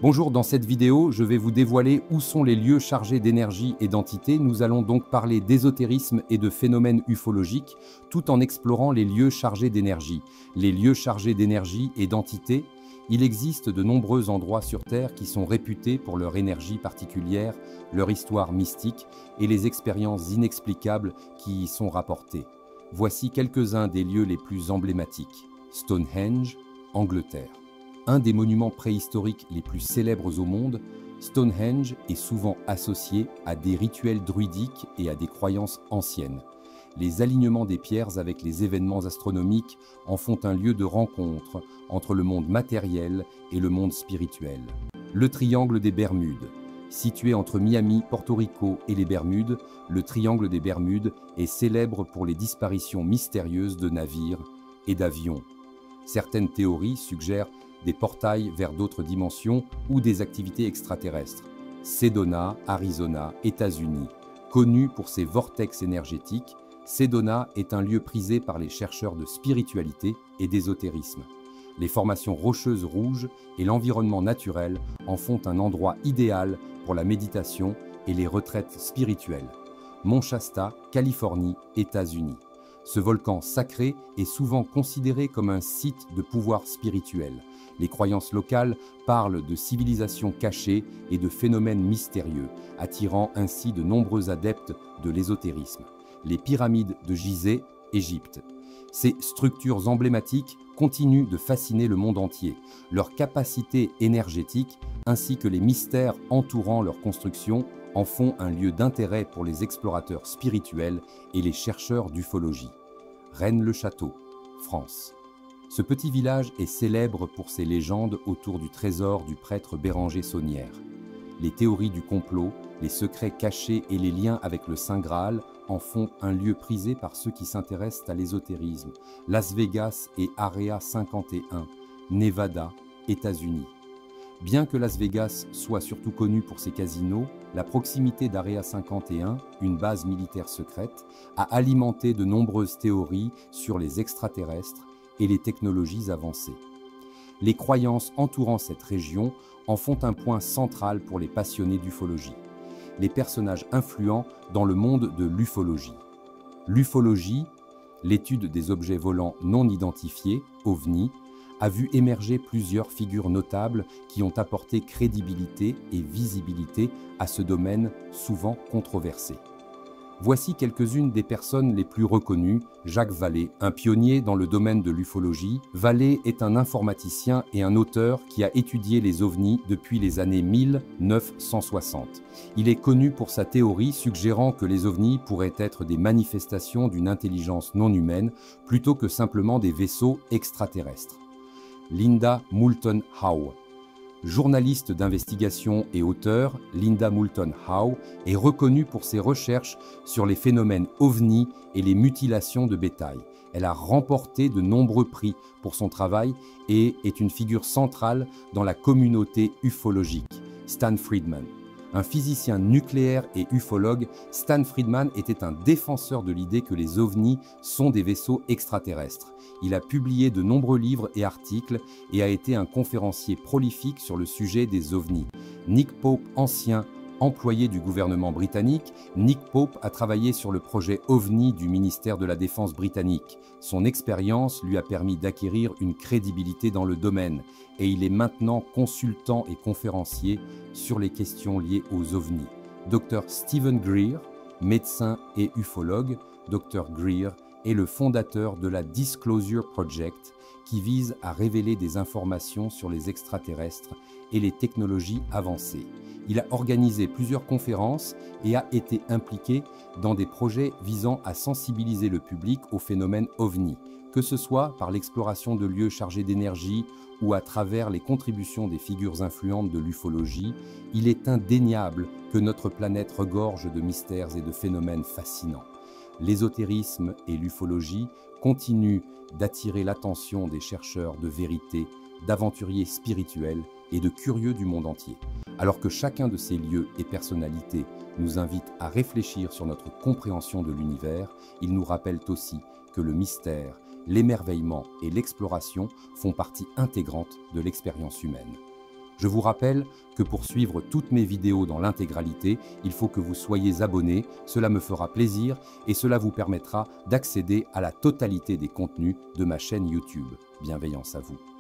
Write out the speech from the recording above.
Bonjour, dans cette vidéo, je vais vous dévoiler où sont les lieux chargés d'énergie et d'entités. Nous allons donc parler d'ésotérisme et de phénomènes ufologiques, tout en explorant les lieux chargés d'énergie. Les lieux chargés d'énergie et d'entités, il existe de nombreux endroits sur Terre qui sont réputés pour leur énergie particulière, leur histoire mystique et les expériences inexplicables qui y sont rapportées. Voici quelques-uns des lieux les plus emblématiques. Stonehenge, Angleterre. Un des monuments préhistoriques les plus célèbres au monde, Stonehenge est souvent associé à des rituels druidiques et à des croyances anciennes. Les alignements des pierres avec les événements astronomiques en font un lieu de rencontre entre le monde matériel et le monde spirituel. Le triangle des Bermudes. Situé entre Miami, Porto Rico et les Bermudes, le triangle des Bermudes est célèbre pour les disparitions mystérieuses de navires et d'avions. Certaines théories suggèrent des portails vers d'autres dimensions ou des activités extraterrestres. Sedona, Arizona, États-Unis. Connu pour ses vortex énergétiques, Sedona est un lieu prisé par les chercheurs de spiritualité et d'ésotérisme. Les formations rocheuses rouges et l'environnement naturel en font un endroit idéal pour la méditation et les retraites spirituelles. Mont Shasta, Californie, États-Unis. Ce volcan sacré est souvent considéré comme un site de pouvoir spirituel. Les croyances locales parlent de civilisations cachées et de phénomènes mystérieux, attirant ainsi de nombreux adeptes de l'ésotérisme. Les pyramides de Gizeh, Égypte. Ces structures emblématiques continuent de fasciner le monde entier. Leur capacité énergétique ainsi que les mystères entourant leur construction en font un lieu d'intérêt pour les explorateurs spirituels et les chercheurs d'ufologie. Rennes-le-Château, France. Ce petit village est célèbre pour ses légendes autour du trésor du prêtre Béranger Saunière. Les théories du complot, les secrets cachés et les liens avec le Saint Graal en font un lieu prisé par ceux qui s'intéressent à l'ésotérisme. Las Vegas et Area 51, Nevada, États-Unis. Bien que Las Vegas soit surtout connu pour ses casinos, la proximité d'Area 51, une base militaire secrète, a alimenté de nombreuses théories sur les extraterrestres et les technologies avancées. Les croyances entourant cette région en font un point central pour les passionnés d'ufologie. Les personnages influents dans le monde de l'ufologie. L'ufologie, l'étude des objets volants non identifiés, OVNI, a vu émerger plusieurs figures notables qui ont apporté crédibilité et visibilité à ce domaine souvent controversé. Voici quelques-unes des personnes les plus reconnues. Jacques Vallée, un pionnier dans le domaine de l'ufologie. Vallée est un informaticien et un auteur qui a étudié les ovnis depuis les années 1960. Il est connu pour sa théorie suggérant que les ovnis pourraient être des manifestations d'une intelligence non humaine plutôt que simplement des vaisseaux extraterrestres. Linda Moulton Howe. Journaliste d'investigation et auteur, Linda Moulton Howe est reconnue pour ses recherches sur les phénomènes ovnis et les mutilations de bétail. Elle a remporté de nombreux prix pour son travail et est une figure centrale dans la communauté ufologique. Stan Friedman. Un physicien nucléaire et ufologue, Stan Friedman était un défenseur de l'idée que les ovnis sont des vaisseaux extraterrestres. Il a publié de nombreux livres et articles et a été un conférencier prolifique sur le sujet des ovnis. Nick Pope, ancien employé du gouvernement britannique, Nick Pope a travaillé sur le projet OVNI du ministère de la Défense britannique. Son expérience lui a permis d'acquérir une crédibilité dans le domaine et il est maintenant consultant et conférencier sur les questions liées aux ovnis. Dr Stephen Greer, médecin et ufologue, Dr Greer est le fondateur de la Disclosure Project qui vise à révéler des informations sur les extraterrestres et les technologies avancées. Il a organisé plusieurs conférences et a été impliqué dans des projets visant à sensibiliser le public aux phénomènes OVNI, que ce soit par l'exploration de lieux chargés d'énergie ou à travers les contributions des figures influentes de l'ufologie. Il est indéniable que notre planète regorge de mystères et de phénomènes fascinants. L'ésotérisme et l'ufologie continuent d'attirer l'attention des chercheurs de vérité, d'aventuriers spirituels et de curieux du monde entier. Alors que chacun de ces lieux et personnalités nous invite à réfléchir sur notre compréhension de l'univers, ils nous rappellent aussi que le mystère, l'émerveillement et l'exploration font partie intégrante de l'expérience humaine. Je vous rappelle que pour suivre toutes mes vidéos dans l'intégralité, il faut que vous soyez abonné, cela me fera plaisir et cela vous permettra d'accéder à la totalité des contenus de ma chaîne YouTube. Bienveillance à vous.